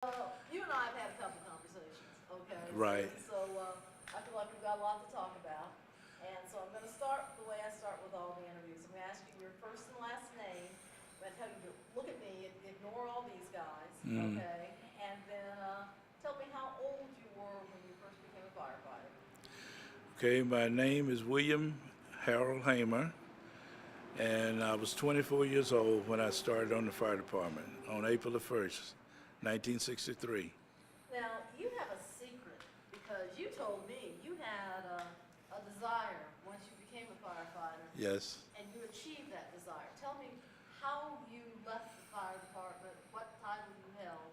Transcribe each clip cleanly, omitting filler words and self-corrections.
You and I have had a couple conversations, okay? Right. I feel like we've got a lot to talk about. And so I'm going to start the way I start with all the interviews. I'm going to ask you your first and last name. I'm going to tell you to look at me, ignore all these guys, okay? And then tell me how old you were when you first became a firefighter. Okay, my name is William Harold Hamer, and I was 24 years old when I started on the fire department on April the 1st, 1963. Now, you have a secret because you told me you had a desire once you became a firefighter Yes. and you achieved that desire. Tell me how you left the fire department, what title you held,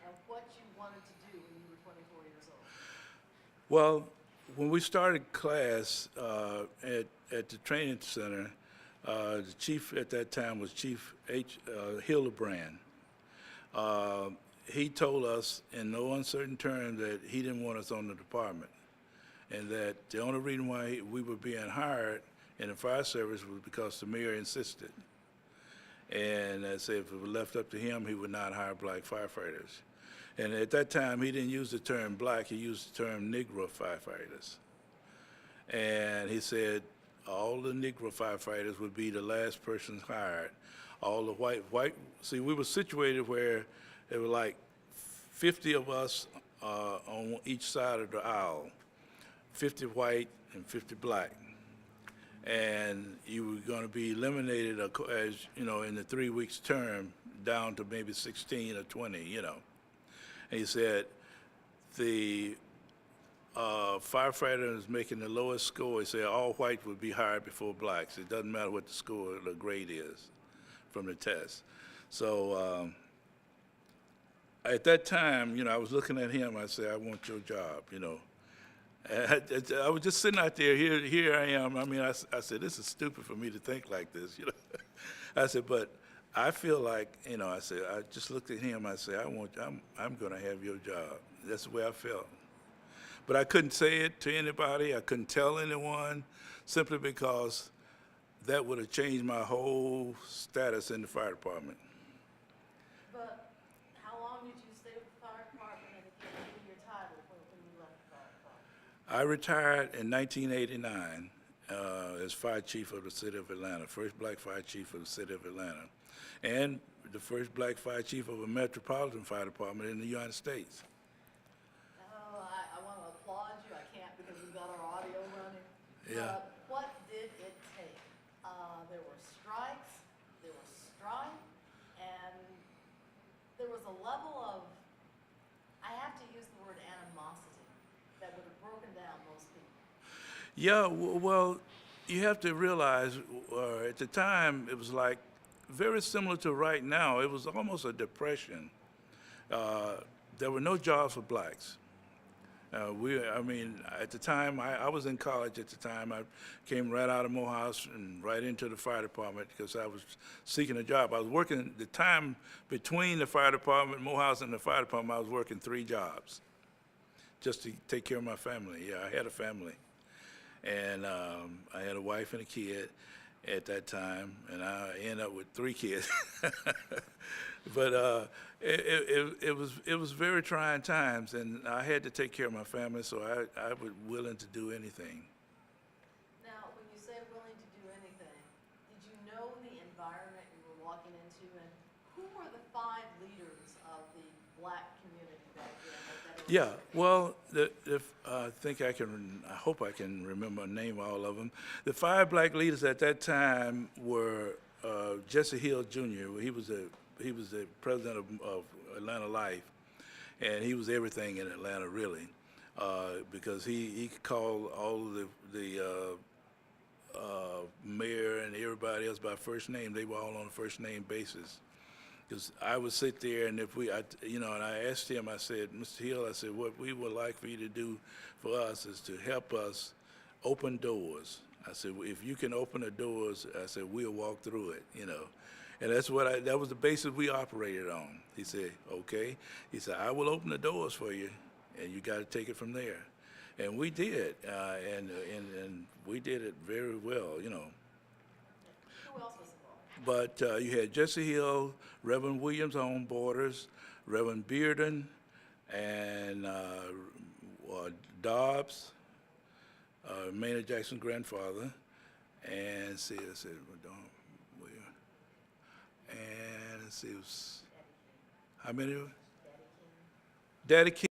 and what you wanted to do when you were 24 years old. Well, when we started class at the training center, the chief at that time was Chief Hildebrand. He told us in no uncertain terms that he didn't want us on the department, and that the only reason why we were being hired in the fire service was because the mayor insisted. And I said if it were left up to him, he would not hire black firefighters. And at that time, he didn't use the term black, he used the term Negro firefighters. And he said all the Negro firefighters would be the last persons hired. All the see, we were situated where there were like 50 of us on each side of the aisle, 50 white and 50 black. And you were going to be eliminated as, you know, in the 3 weeks term down to maybe 16 or 20, you know. And he said the firefighter is making the lowest score. He said all white would be hired before blacks. It doesn't matter what the score, the grade is from the test. So at that time, you know, I was looking at him. I said, I want your job, you know. And I was just sitting out there. Here I am. I mean, I said, this is stupid for me to think like this, you know. I said, but I feel like, you know, I said, I just looked at him. I said, I'm going to have your job. That's the way I felt. But I couldn't say it to anybody. I couldn't tell anyone, simply because that would have changed my whole status in the fire department. But how long did you stay with the fire department and again, give me your title when you left the fire department? I retired in 1989 as fire chief of the city of Atlanta, first black fire chief of the city of Atlanta, and the first black fire chief of a metropolitan fire department in the United States. Oh, I want to applaud you. I can't because we've got our audio running. Yeah. But what did it take? There were strikes, there was strife, and there was a level of, I have to use the word animosity, that would have broken down most people. Yeah, well, you have to realize at the time it was like very similar to right now. It was almost a depression. There were no jobs for blacks. I mean, at the time, I was in college at the time. I came right out of Morehouse and right into the fire department because I was seeking a job. I was working the time between the fire department, Morehouse, and the fire department. I was working 3 jobs just to take care of my family. Yeah, I had a family, and I had a wife and a kid at that time, and I ended up with 3 kids. But it was very trying times, and I had to take care of my family, so I was willing to do anything. Now, when you say willing to do anything, did you know the environment you were walking into, and who were the 5 leaders of the black community back then? Yeah, well, I hope I can remember and name all of them. The 5 black leaders at that time were Jesse Hill Jr. He was the president of Atlanta Life, and he was everything in Atlanta, really, because he could call all of the mayor and everybody else by first name. They were all on a first name basis. Because I would sit there, and and I asked him, I said, Mr. Hill, I said, what we would like for you to do for us is to help us open doors. I said, well, if you can open the doors, I said, we'll walk through it, you know. And that was the basis we operated on. He said, okay. He said, I will open the doors for you, and you got to take it from there. And we did, and we did it very well, you know. Who else was involved? But you had Jesse Hill, Reverend Williams on Borders, Reverend Bearden, and Dobbs, Maynard Jackson's grandfather, and see, let's see, and let's see, it was, how many? Daddy King.